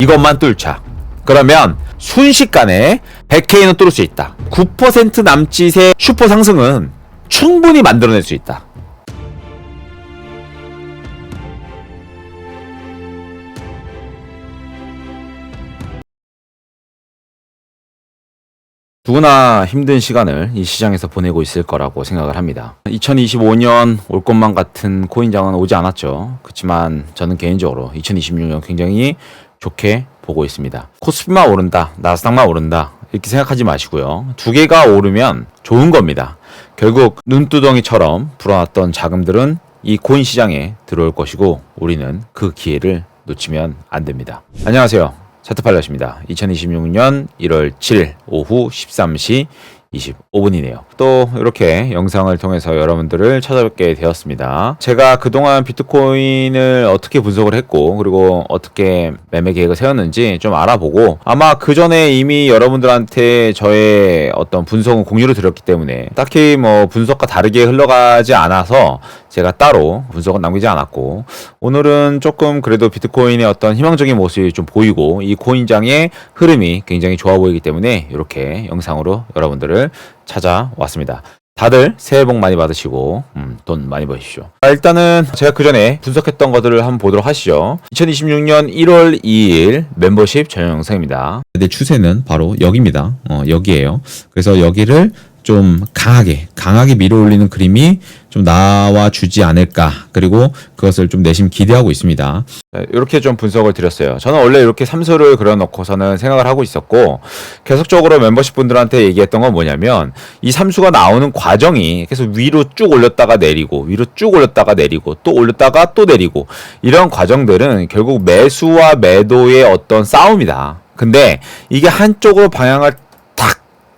이것만 뚫자. 그러면 순식간에 100K는 뚫을 수 있다. 9% 남짓의 슈퍼 상승은 충분히 만들어낼 수 있다. 누구나 힘든 시간을 이 시장에서 보내고 있을 거라고 생각을 합니다. 2025년 올 것만 같은 코인장은 오지 않았죠. 그렇지만 저는 개인적으로 2026년 굉장히 좋게 보고 있습니다. 코스피만 오른다, 나스닥만 오른다 이렇게 생각하지 마시고요. 두 개가 오르면 좋은 겁니다. 결국 눈두덩이처럼 불어났던 자금들은 이 코인 시장에 들어올 것이고 우리는 그 기회를 놓치면 안 됩니다. 안녕하세요. 차트팔렛입니다. 2026년 1월 7일 오후 13시 25분이네요. 또 이렇게 영상을 통해서 여러분들을 찾아뵙게 되었습니다. 제가 그동안 비트코인을 어떻게 분석을 했고 그리고 어떻게 매매 계획을 세웠는지 좀 알아보고 아마 그 전에 이미 여러분들한테 저의 어떤 분석은 공유를 드렸기 때문에 딱히 뭐 분석과 다르게 흘러가지 않아서 제가 따로 분석은 남기지 않았고 오늘은 조금 그래도 비트코인의 어떤 희망적인 모습이 좀 보이고 이 코인장의 흐름이 굉장히 좋아 보이기 때문에 이렇게 영상으로 여러분들을 찾아왔습니다. 다들 새해 복 많이 받으시고 돈 많이 버십시오. 일단은 제가 그 전에 분석했던 것들을 한번 보도록 하시죠. 2026년 1월 2일 멤버십 전용 영상입니다. 근데 추세는 바로 여기입니다. 여기에요. 그래서 여기를 좀 강하게 밀어올리는 그림이 좀 나와주지 않을까. 그리고 그것을 좀 내심 기대하고 있습니다. 이렇게 좀 분석을 드렸어요. 저는 원래 이렇게 삼수를 그려놓고서는 생각을 하고 있었고 계속적으로 멤버십 분들한테 얘기했던 건 뭐냐면 이 삼수가 나오는 과정이 계속 위로 쭉 올렸다가 내리고 위로 쭉 올렸다가 내리고 또 올렸다가 또 내리고 이런 과정들은 결국 매수와 매도의 어떤 싸움이다. 근데 이게 한쪽으로 방향을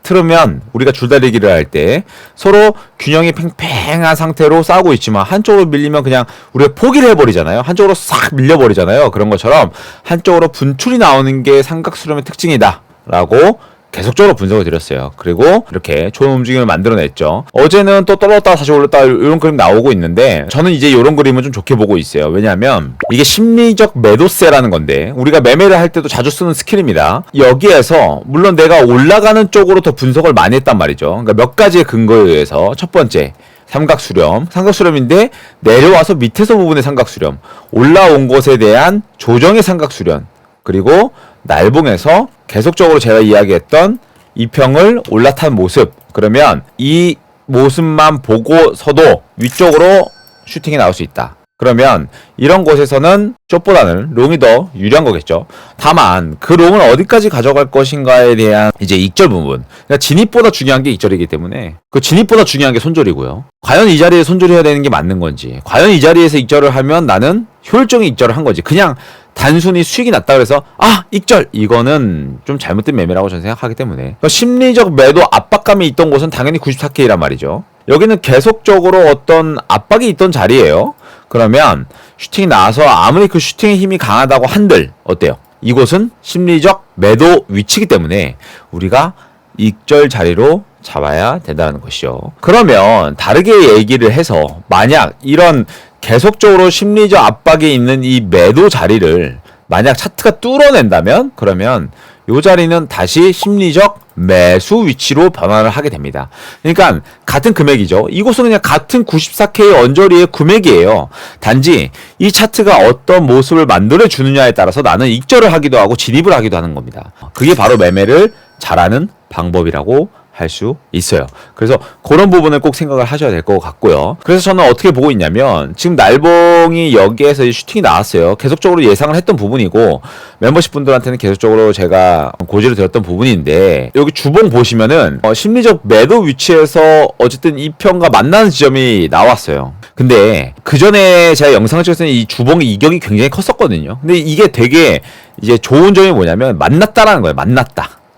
틀으면 우리가 줄다리기를 할 때 서로 균형이 팽팽한 상태로 싸우고 있지만 한쪽으로 밀리면 그냥 우리가 포기를 해버리잖아요. 한쪽으로 싹 밀려버리잖아요. 그런 것처럼 한쪽으로 분출이 나오는 게 삼각수렴의 특징이다 라고 계속적으로 분석을 드렸어요. 그리고 이렇게 좋은 움직임을 만들어냈죠. 어제는 또 떨어졌다가 다시 올랐다가 이런 그림 나오고 있는데 저는 이제 이런 그림은 좀 좋게 보고 있어요. 왜냐하면 이게 심리적 매도세라는 건데 우리가 매매를 할 때도 자주 쓰는 스킬입니다. 여기에서 물론 내가 올라가는 쪽으로 더 분석을 많이 했단 말이죠. 그러니까 몇 가지의 근거에 의해서 첫 번째 삼각수렴인데 내려와서 밑에서 부분의 삼각수렴, 올라온 것에 대한 조정의 삼각수렴, 그리고 날봉에서 계속적으로 제가 이야기했던 이평을 올라탄 모습. 그러면 이 모습만 보고서도 위쪽으로 슈팅이 나올 수 있다. 그러면 이런 곳에서는 숏보다는 롱이 더 유리한 거겠죠. 다만 그 롱을 어디까지 가져갈 것인가에 대한 이제 익절 부분. 그러니까 진입보다 중요한 게 익절이기 때문에 그 진입보다 중요한 게 손절이고요. 과연 이 자리에 손절해야 되는 게 맞는 건지, 과연 이 자리에서 익절을 하면 나는 효율적인 익절을 한 거지. 그냥 단순히 수익이 났다 그래서 익절 이거는 좀 잘못된 매매라고 저는 생각하기 때문에 그러니까 심리적 매도 압박감이 있던 곳은 당연히 94K란 말이죠. 여기는 계속적으로 어떤 압박이 있던 자리예요. 그러면 슈팅이 나와서 아무리 그 슈팅의 힘이 강하다고 한들 어때요? 이곳은 심리적 매도 위치이기 때문에 우리가 익절 자리로 잡아야 된다는 것이죠. 그러면 다르게 얘기를 해서 만약 이런 계속적으로 심리적 압박이 있는 이 매도 자리를 만약 차트가 뚫어낸다면 그러면 이 자리는 다시 심리적 매수 위치로 변화를 하게 됩니다. 그러니까 같은 금액이죠. 이곳은 그냥 같은 94K 언저리의 금액이에요. 단지 이 차트가 어떤 모습을 만들어 주느냐에 따라서 나는 익절을 하기도 하고 진입을 하기도 하는 겁니다. 그게 바로 매매를 잘하는 방법이라고 할 수 있어요. 그래서 그런 부분을 꼭 생각을 하셔야 될 것 같고요. 그래서 저는 어떻게 보고 있냐면 지금 날봉이 여기에서 슈팅이 나왔어요. 계속적으로 예상을 했던 부분이고 멤버십 분들한테는 계속적으로 제가 고지를 드렸던 부분인데 여기 주봉 보시면은 심리적 매도 위치에서 어쨌든 이 편과 만나는 지점이 나왔어요. 근데 그 전에 제가 영상을 찍었을 때 이 주봉의 이격이 굉장히 컸었거든요. 근데 이게 되게 이제 좋은 점이 뭐냐면 만났다라는 거예요.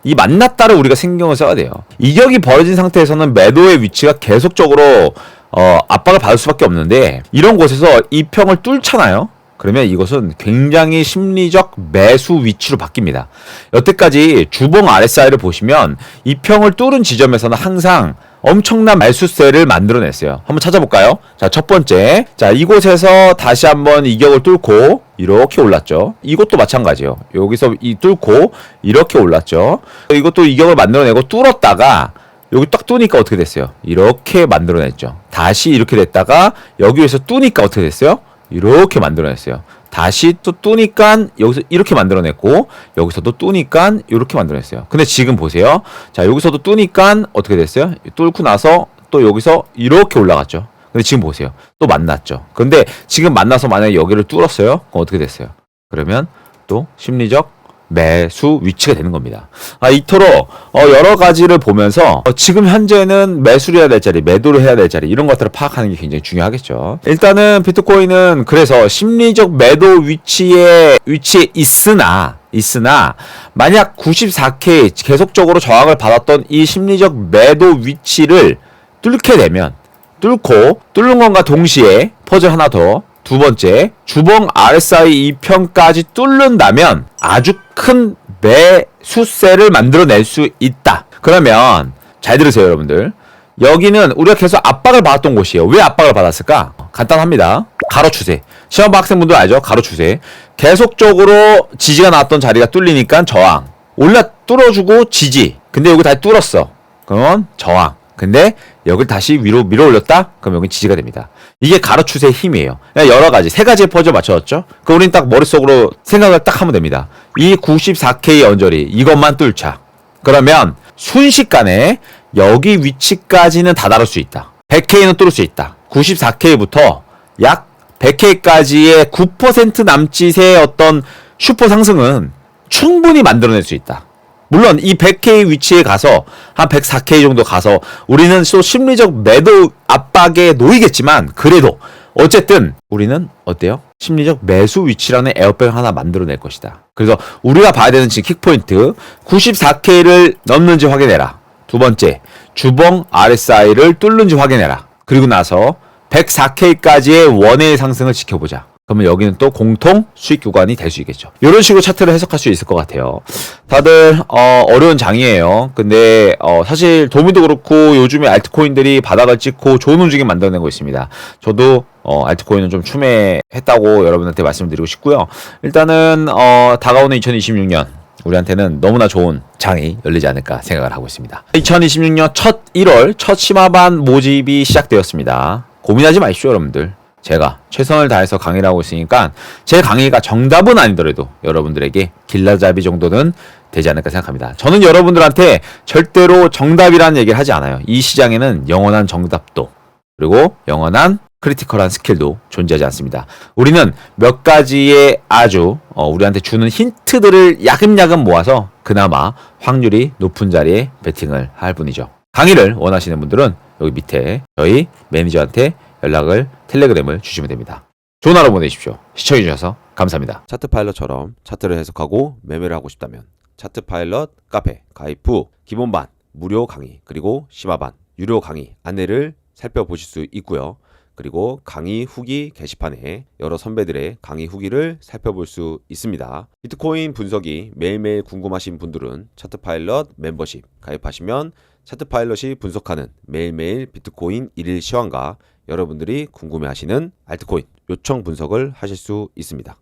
이 만났다를 우리가 신경을 써야 돼요. 이격이 벌어진 상태에서는 매도의 위치가 계속적으로 압박을 받을 수밖에 없는데 이런 곳에서 이 평을 뚫잖아요. 그러면 이것은 굉장히 심리적 매수 위치로 바뀝니다. 여태까지 주봉 RSI를 보시면 이 평을 뚫은 지점에서는 항상 엄청난 매수세를 만들어냈어요. 한번 찾아볼까요? 자, 첫 번째. 자, 이곳에서 다시 한번 이격을 뚫고 이렇게 올랐죠. 이것도 마찬가지예요. 여기서 뚫고 이렇게 올랐죠. 이것도 이격을 만들어내고 뚫었다가 여기 딱 뚫으니까 어떻게 됐어요? 이렇게 만들어냈죠. 다시 이렇게 됐다가 여기에서 뚫으니까 어떻게 됐어요? 이렇게 만들어냈어요. 다시 또 뚫으니까 여기서 이렇게 만들어냈고 여기서도 뚫으니까 이렇게 만들어냈어요. 근데 지금 보세요. 자, 여기서도 뚫으니까 어떻게 됐어요? 뚫고 나서 또 여기서 이렇게 올라갔죠. 근데 지금 보세요. 또 만났죠. 근데 지금 만나서 만약에 여기를 뚫었어요. 그럼 어떻게 됐어요? 그러면 또 심리적 매수 위치가 되는 겁니다. 이토록 여러 가지를 보면서 지금 현재는 매수를 해야 될 자리, 매도를 해야 될 자리 이런 것들을 파악하는 게 굉장히 중요하겠죠. 일단은 비트코인은 그래서 심리적 매도 위치에 있으나 만약 94K 계속적으로 저항을 받았던 이 심리적 매도 위치를 뚫게 되면 뚫는 것과 동시에 퍼즐 하나 더 두 번째, 주봉 RSI 2편까지 뚫는다면 아주 큰 매수세를 만들어낼 수 있다. 그러면 잘 들으세요, 여러분들. 여기는 우리가 계속 압박을 받았던 곳이에요. 왜 압박을 받았을까? 간단합니다. 가로 추세. 시험 학생분들 알죠? 가로 추세. 계속적으로 지지가 나왔던 자리가 뚫리니까 저항. 뚫어주고 지지. 근데 여기 다시 뚫었어. 그러면 저항. 근데 여기를 다시 위로 밀어 올렸다? 그럼 여기 지지가 됩니다. 이게 가로 추세의 힘이에요. 여러 가지, 세 가지의 퍼즐 맞춰졌죠? 그럼 우리는 딱 머릿속으로 생각을 딱 하면 됩니다. 이 94K 언저리, 이것만 뚫자. 그러면 순식간에 여기 위치까지는 다 다룰 수 있다. 100K는 뚫을 수 있다. 94K부터 약 100K까지의 9% 남짓의 어떤 슈퍼 상승은 충분히 만들어낼 수 있다. 물론 이 100K 위치에 가서 한 104K 정도 가서 우리는 또 심리적 매도 압박에 놓이겠지만 그래도 어쨌든 우리는 어때요? 심리적 매수 위치라는 에어백 하나 만들어낼 것이다. 그래서 우리가 봐야 되는 지금 킥포인트 94K를 넘는지 확인해라. 두 번째, 주봉 RSI를 뚫는지 확인해라. 그리고 나서 104K까지의 원의 상승을 지켜보자. 그러면 여기는 또 공통 수익 구간이 될 수 있겠죠. 이런 식으로 차트를 해석할 수 있을 것 같아요. 다들 어려운 장이에요. 근데 사실 도미도 그렇고 요즘에 알트코인들이 바닥을 찍고 좋은 움직임 만들어내고 있습니다. 저도 알트코인은 좀 추매했다고 여러분한테 말씀드리고 싶고요. 일단은 다가오는 2026년 우리한테는 너무나 좋은 장이 열리지 않을까 생각을 하고 있습니다. 2026년 첫 1월 첫 심화반 모집이 시작되었습니다. 고민하지 마십시오, 여러분들. 제가 최선을 다해서 강의를 하고 있으니까 제 강의가 정답은 아니더라도 여러분들에게 길라잡이 정도는 되지 않을까 생각합니다. 저는 여러분들한테 절대로 정답이라는 얘기를 하지 않아요. 이 시장에는 영원한 정답도 그리고 영원한 크리티컬한 스킬도 존재하지 않습니다. 우리는 몇 가지의 아주 우리한테 주는 힌트들을 야금야금 모아서 그나마 확률이 높은 자리에 베팅을 할 뿐이죠. 강의를 원하시는 분들은 여기 밑에 저희 매니저한테 연락을 텔레그램을 주시면 됩니다. 좋은 하루 보내십시오. 시청해주셔서 감사합니다. 차트 파일럿처럼 차트를 해석하고 매매를 하고 싶다면 차트 파일럿 카페 가입 후 기본반 무료 강의 그리고 심화반 유료 강의 안내를 살펴보실 수 있고요. 그리고 강의 후기 게시판에 여러 선배들의 강의 후기를 살펴볼 수 있습니다. 비트코인 분석이 매일매일 궁금하신 분들은 차트 파일럿 멤버십 가입하시면 차트 파일럿이 분석하는 매일매일 비트코인 1일 시황과 여러분들이 궁금해하시는 알트코인 요청 분석을 하실 수 있습니다.